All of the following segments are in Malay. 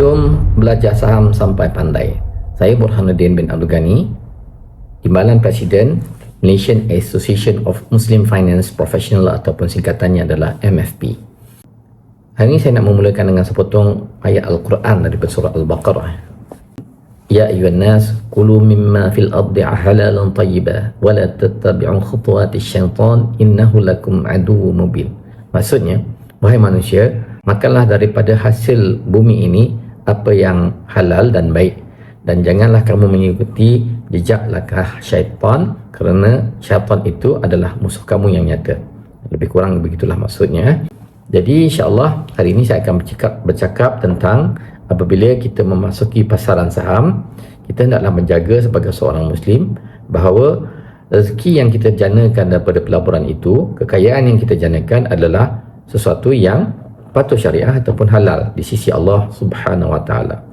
Jom belajar saham sampai pandai. Saya Burhanuddin bin Abdul Ghani, Timbalan Presiden Malaysian Association of Muslim Finance Professional ataupun singkatannya adalah MFP. Hari ini saya nak memulakan dengan sepotong ayat Al-Quran daripada surah Al-Baqarah. Ya ayuhan nas kulu mimma fil ardi halalan tayyiban wa la tattabi'u khutuwatis syaitan innahu lakum aduwwum mubin. Maksudnya, wahai manusia, makanlah daripada hasil bumi ini apa yang halal dan baik, dan janganlah kamu mengikuti jejak langkah syaitan, kerana syaitan itu adalah musuh kamu yang nyata. Lebih kurang begitulah maksudnya. Jadi insya-Allah hari ini saya akan bercakap tentang apabila kita memasuki pasaran saham, kita hendaklah menjaga sebagai seorang Muslim bahawa rezeki yang kita janakan daripada pelaburan itu, kekayaan yang kita janakan adalah sesuatu yang patut syariah ataupun halal di sisi Allah Subhanahu Wa Taala.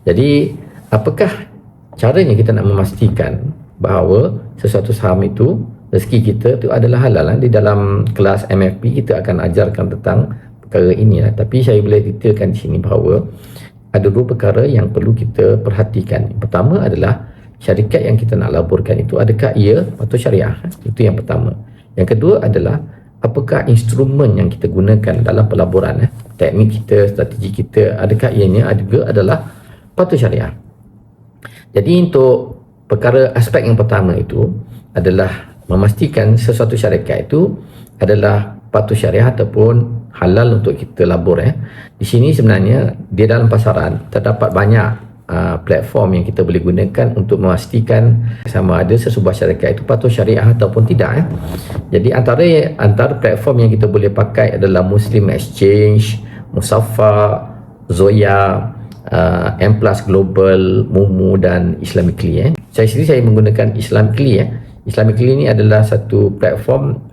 Jadi apakah caranya kita nak memastikan bahawa sesuatu saham itu, rezeki kita itu adalah halal? Di dalam kelas MFP kita akan ajarkan tentang perkara ini, tapi saya boleh detailkan di sini bahawa ada dua perkara yang perlu kita perhatikan. Yang pertama adalah syarikat yang kita nak laburkan itu, adakah ia patut syariah? Itu yang pertama. Yang kedua adalah apakah instrumen yang kita gunakan dalam pelaburan, teknik kita, strategi kita, adakah ianya adalah patut syariah? Jadi untuk perkara aspek yang pertama itu adalah memastikan sesuatu syarikat itu adalah patut syariah ataupun halal untuk kita labur. Di sini sebenarnya di dalam pasaran terdapat banyak platform yang kita boleh gunakan untuk memastikan sama ada sesebuah syarikat itu patut syariah ataupun tidak. Jadi antara platform yang kita boleh pakai adalah Muslim Exchange, Musafa, Zoya, M+ Global, Mumu dan Islamically. Saya sendiri menggunakan Islamically. Islamically ini adalah satu platform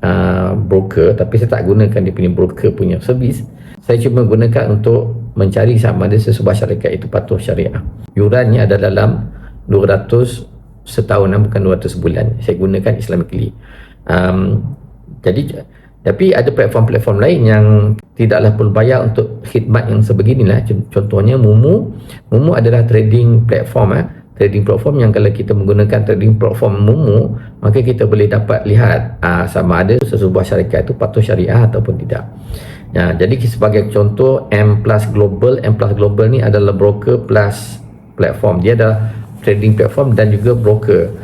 broker, tapi saya tak gunakan dia punya broker punya servis. Saya cuma gunakan untuk mencari sama ada sesebuah syarikat itu patuh syariah. Yurannya adalah dalam 200 setahun, bukan 200 sebulan. Saya gunakan Islamically. Tapi ada platform-platform lain yang tidaklah perlu bayar untuk khidmat yang sebeginilah. Contohnya Mumu. Mumu adalah trading platform. Trading platform yang kalau kita menggunakan trading platform Mumu, maka kita boleh dapat lihat sama ada sesebuah syarikat itu patuh syariah ataupun tidak. Jadi sebagai contoh M+ Global. M+ Global ni adalah broker plus platform. Dia adalah trading platform dan juga broker.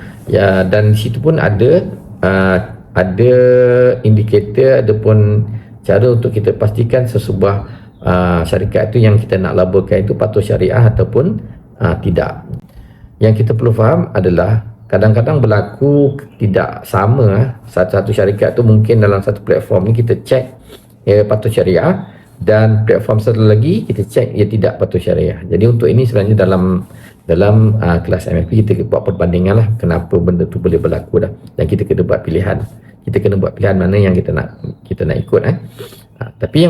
Dan di situ pun ada indikator, ada pun cara untuk kita pastikan sesebuah syarikat itu yang kita nak laburkan itu patuh syariah ataupun tidak. Yang kita perlu faham adalah kadang-kadang berlaku tidak sama. Satu syarikat tu mungkin dalam satu platform ni kita cek ia patut syariah, dan platform satu lagi kita cek ia tidak patut syariah. Jadi untuk ini sebenarnya dalam kelas MFP kita buat perbandingan lah kenapa benda tu boleh berlaku dah, dan kita kena buat pilihan. Kita kena buat pilihan mana yang kita nak ikut. Tapi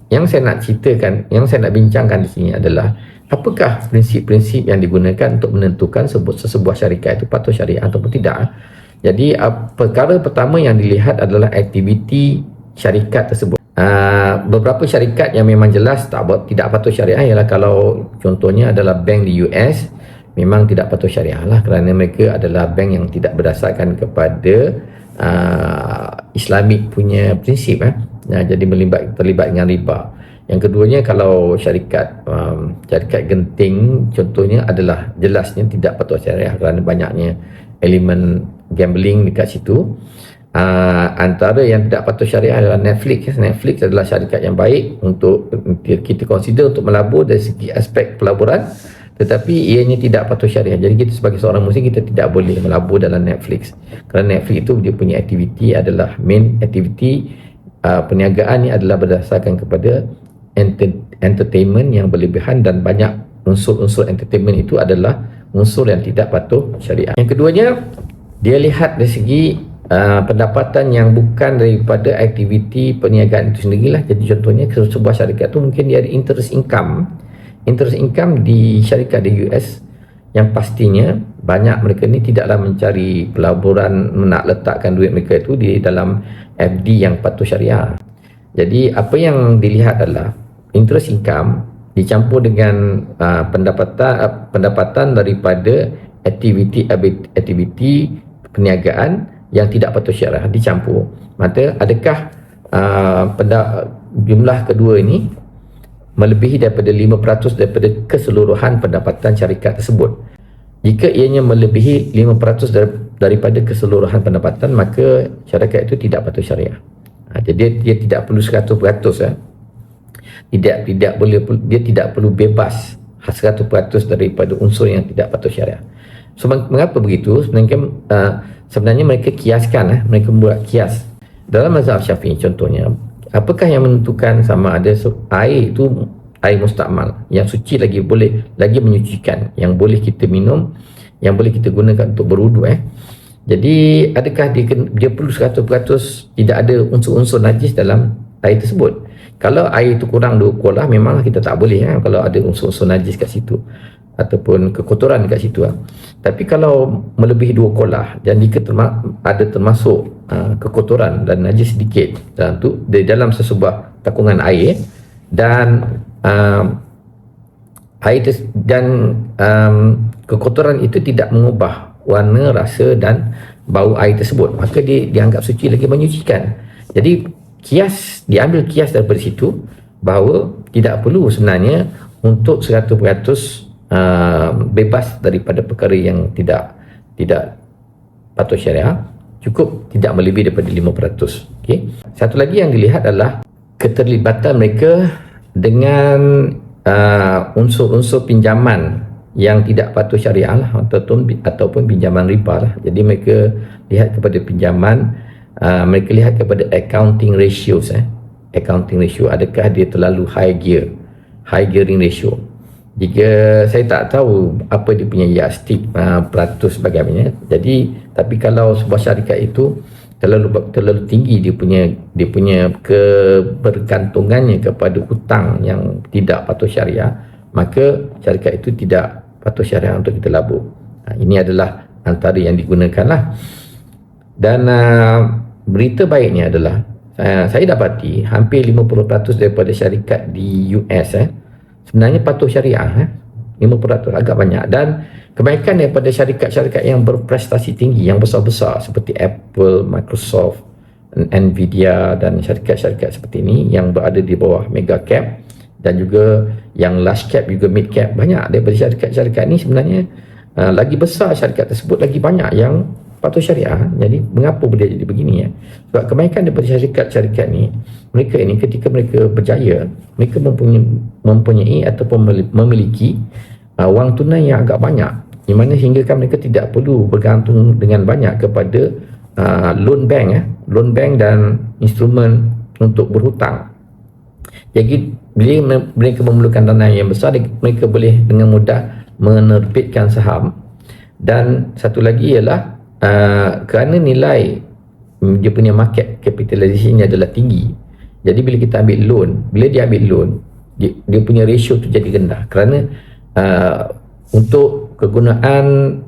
yang saya nak ceritakan, yang saya nak bincangkan di sini adalah apakah prinsip-prinsip yang digunakan untuk menentukan sesebuah syarikat itu patut syariah ataupun tidak. Jadi perkara pertama yang dilihat adalah aktiviti syarikat tersebut. Beberapa syarikat yang memang jelas tidak patut syariah ialah kalau contohnya adalah bank di US, memang tidak patut syariah lah, kerana mereka adalah bank yang tidak berdasarkan kepada Islamik punya prinsip. Jadi terlibat dengan riba. Yang keduanya kalau syarikat genting contohnya adalah jelasnya tidak patut syariah kerana banyaknya elemen gambling dekat situ. Antara yang tidak patut syariah adalah Netflix. Netflix adalah syarikat yang baik untuk kita consider untuk melabur dari segi aspek pelaburan, tetapi ianya tidak patut syariah. Jadi kita sebagai seorang Muslim, kita tidak boleh melabur dalam Netflix, kerana Netflix itu dia punya aktiviti adalah main aktiviti perniagaan ni adalah berdasarkan kepada entertainment yang berlebihan, dan banyak unsur-unsur entertainment itu adalah unsur yang tidak patuh syariah. Yang keduanya, dia lihat dari segi pendapatan yang bukan daripada aktiviti perniagaan itu sendirilah. Jadi contohnya sebuah syarikat tu mungkin dia ada interest income di syarikat di US, yang pastinya banyak mereka ni tidaklah mencari pelaburan nak letakkan duit mereka itu di dalam FD yang patuh syariah. Jadi apa yang dilihat adalah interest income dicampur dengan pendapatan daripada aktiviti perniagaan yang tidak patut syariah dicampur. Maka adakah jumlah kedua ini melebihi daripada 5% daripada keseluruhan pendapatan syarikat tersebut? Jika ianya melebihi 5% daripada keseluruhan pendapatan, maka syarikat itu tidak patut syariah. Jadi dia tidak perlu 100%, ya. Dia tidak perlu bebas 100% daripada unsur yang tidak patut syariah. So mengapa begitu? Sebenarnya mereka kiaskan, mereka buat kias. Dalam mazhab Syafi'i contohnya, apakah yang menentukan sama ada air itu air mustakmal yang suci lagi menyucikan, yang boleh kita minum, yang boleh kita gunakan untuk berwuduk, Jadi adakah dia perlu 100% tidak ada unsur-unsur najis dalam air tersebut? Kalau air itu kurang 2 kolah, memanglah kita tak boleh, kalau ada unsur-unsur najis kat situ ataupun kekotoran kat situ. Tapi kalau melebihi 2 kolah dan jika ada termasuk kekotoran dan najis sedikit dalam sesebuah takungan air, dan kekotoran itu tidak mengubah warna, rasa dan bau air tersebut, maka dia dianggap suci lagi menyucikan. Jadi diambil kias daripada situ bahawa tidak perlu sebenarnya untuk 100% bebas daripada perkara yang tidak patut syariah, cukup tidak melebihi daripada 5%. Okey. Satu lagi yang dilihat adalah keterlibatan mereka dengan unsur-unsur pinjaman yang tidak patut syariah ataupun pinjaman riba. Jadi mereka lihat kepada pinjaman, mereka lihat kepada accounting ratios. Accounting ratio, adakah dia terlalu high gearing ratio? Jika saya tak tahu apa dia punya yardstick peratus sebagainya. Tapi kalau sebuah syarikat itu terlalu tinggi dia punya kebergantungannya kepada hutang yang tidak patut syariah, maka syarikat itu tidak patut syariah untuk kita labur. Ini adalah antara yang digunakanlah. Dan berita baiknya adalah saya dapati hampir 50% daripada syarikat di US sebenarnya patuh syariah. 50% agak banyak, dan kebanyakan daripada syarikat-syarikat yang berprestasi tinggi, yang besar-besar seperti Apple, Microsoft, Nvidia dan syarikat-syarikat seperti ini yang berada di bawah mega cap dan juga yang large cap juga mid cap, banyak daripada syarikat-syarikat ini sebenarnya lagi besar syarikat tersebut, lagi banyak yang patuh syariah. Jadi mengapa boleh jadi begini? Sebab kebanyakan daripada syarikat-syarikat ni, mereka ini ketika mereka berjaya, mereka mempunyai ataupun memiliki wang tunai yang agak banyak, di mana hingga mereka tidak perlu bergantung dengan banyak kepada loan bank dan instrumen untuk berhutang. Jadi bila mereka memerlukan dana yang besar, mereka boleh dengan mudah menerbitkan saham. Dan satu lagi ialah kerana nilai dia punya market capitalization adalah tinggi, jadi bila kita ambil loan, dia dia punya ratio tu jadi rendah, kerana untuk kegunaan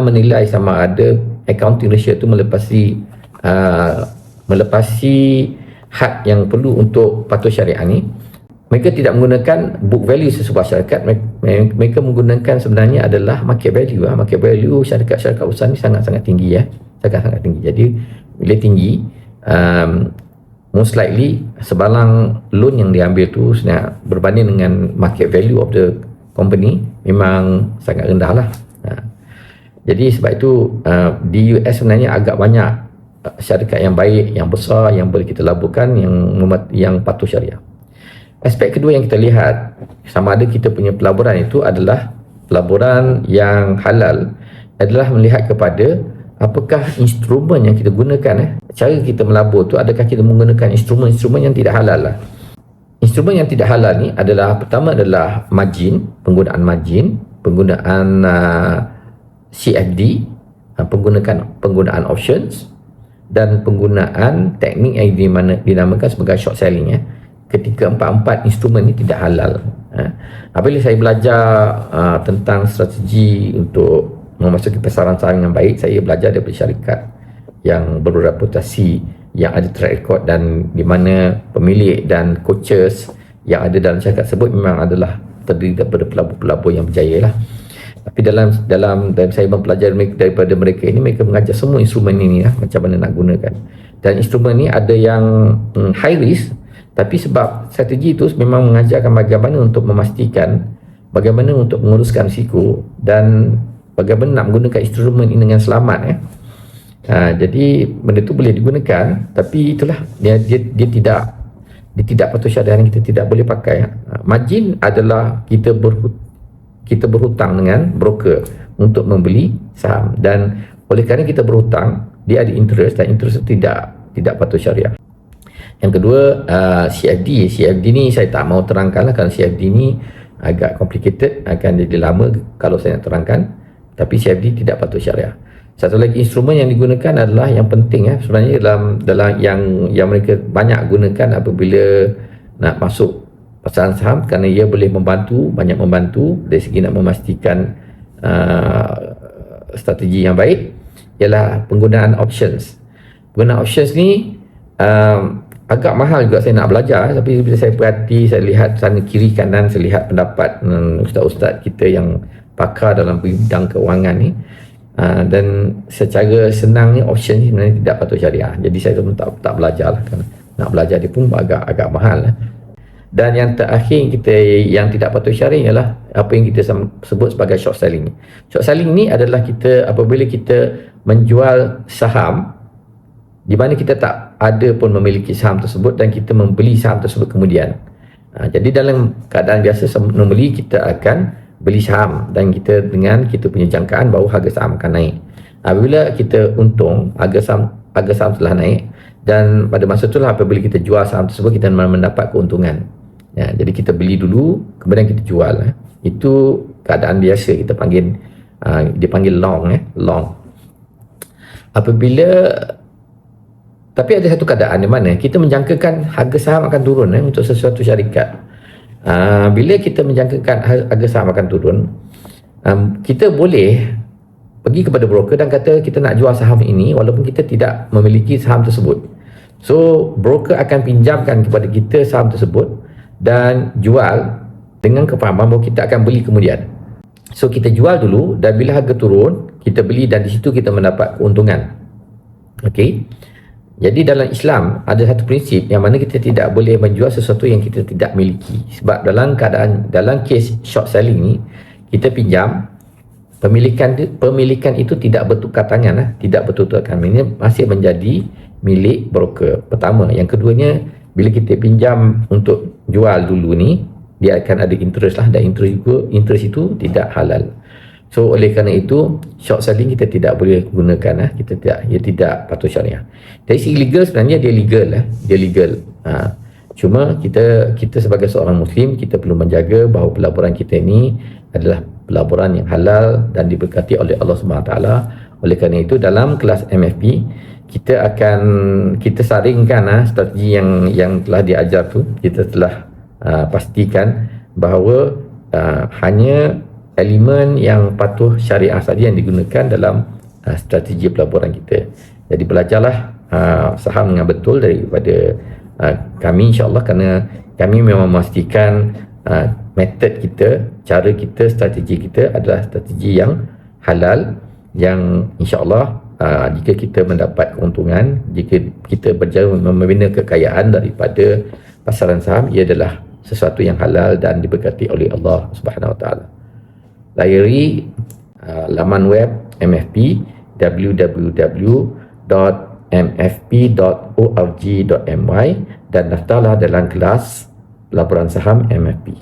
menilai sama ada accounting ratio tu melepasi had yang perlu untuk patuh syariah ni. Mereka tidak menggunakan book value sesebuah syarikat, mereka menggunakan sebenarnya adalah market value. Market value syarikat-syarikat besar ni sangat-sangat tinggi, sangat-sangat tinggi. Jadi bila tinggi, most likely sebalang loan yang diambil tu berbanding dengan market value of the company memang sangat rendah lah. Jadi sebab itu di US sebenarnya agak banyak syarikat yang baik, yang besar, yang boleh kita laburkan, yang patuh syariah. Aspek kedua yang kita lihat, sama ada kita punya pelaburan itu adalah pelaburan yang halal, adalah melihat kepada apakah instrumen yang kita gunakan. Cara kita melabur tu, adakah kita menggunakan instrumen-instrumen yang tidak halal Instrumen yang tidak halal ni adalah, pertama adalah margin, penggunaan CFD, penggunaan options, dan penggunaan teknik yang dinamakan sebagai short selling. Ketika empat instrumen ini tidak halal. Apabila saya belajar tentang strategi untuk memasuki pasaran saham yang baik, saya belajar daripada syarikat yang berreputasi, yang ada track record, dan di mana pemilik dan coaches yang ada dalam syarikat tersebut memang adalah terdiri daripada pelabur-pelabur yang berjaya lah. Tapi dalam saya mempelajari daripada mereka ini, mereka mengajar semua instrumen ini lah, macam mana nak gunakan. Dan instrumen ni ada yang high risk, tapi sebab strategi itu memang mengajarkan bagaimana untuk memastikan, bagaimana untuk menguruskan risiko dan bagaimana nak menggunakan instrumen ini dengan selamat. Jadi benda tu boleh digunakan, tapi itulah dia tidak patuh syariah yang kita tidak boleh pakai. Margin adalah kita berhutang dengan broker untuk membeli saham, dan oleh kerana kita berhutang, dia ada interest, dan interest itu tidak patuh syariah. Yang kedua, CFD ni saya tak mau terangkan lah, kerana CFD ni agak complicated, akan jadi lama kalau saya nak terangkan. Tapi CFD tidak patuh syariah. Satu lagi instrumen yang digunakan adalah yang penting sebenarnya dalam yang mereka banyak gunakan apabila nak masuk pasaran saham, kerana ia boleh banyak membantu dari segi nak memastikan strategi yang baik, ialah penggunaan options. Penggunaan options ni agak mahal juga saya nak belajar, tapi bila saya perhati, saya lihat sana kiri kanan, saya lihat pendapat ustaz-ustaz kita yang pakar dalam bidang keuangan ni, dan secara senang ni option ni sebenarnya tidak patuh syariah. Jadi saya pun tak belajar lah, kerana nak belajar dia pun agak mahal lah. Dan yang terakhir yang tidak patuh syariah ialah apa yang kita sebut sebagai short selling. Short selling ni adalah apabila kita menjual saham di mana kita tak ada pun memiliki saham tersebut, dan kita membeli saham tersebut kemudian. Jadi dalam keadaan biasa normally kita akan beli saham, dan kita punya jangkaan bahawa harga saham akan naik. Apabila kita untung, harga saham telah naik, dan pada masa itulah apabila kita jual saham tersebut, kita mendapat keuntungan. Jadi kita beli dulu, kemudian kita jual. Itu keadaan biasa, kita panggil dipanggil long. Tapi ada satu keadaan di mana kita menjangkakan harga saham akan turun untuk sesuatu syarikat. Bila kita menjangkakan harga saham akan turun, kita boleh pergi kepada broker dan kata kita nak jual saham ini walaupun kita tidak memiliki saham tersebut. So broker akan pinjamkan kepada kita saham tersebut dan jual dengan kefahaman bahawa kita akan beli kemudian. So kita jual dulu, dan bila harga turun kita beli, dan di situ kita mendapat keuntungan. Okey. Jadi dalam Islam ada satu prinsip yang mana kita tidak boleh menjual sesuatu yang kita tidak miliki. Sebab dalam kes short selling ni, kita pinjam, pemilikan itu tidak bertukar tangan, tidak bertukar tangan. Ini masih menjadi milik broker. Pertama, yang keduanya, bila kita pinjam untuk jual dulu ni, dia akan ada interest lah, dan interest itu tidak halal. So oleh kerana itu, short selling kita tidak boleh gunakan, ia tidak patuh syariah. Dari segi legal sebenarnya dia legal. Cuma kita sebagai seorang Muslim, kita perlu menjaga bahawa pelaburan kita ini adalah pelaburan yang halal dan diberkati oleh Allah SWT. Oleh kerana itu dalam kelas MFP kita saringkan strategi yang telah diajar tu. Kita telah pastikan bahawa hanya elemen yang patuh syariah saja yang digunakan dalam strategi pelaburan kita. Jadi belajarlah saham dengan betul daripada kami, insyaAllah, kerana kami memang memastikan metod kita, cara kita, strategi kita adalah strategi yang halal, yang insyaAllah jika kita mendapat keuntungan, jika kita berjaya membina kekayaan daripada pasaran saham, ia adalah sesuatu yang halal dan diberkati oleh Allah Subhanahu Wa Taala. Layari laman web MFP, www.mfp.org.my, dan daftarlah dalam kelas pelaburan saham MFP.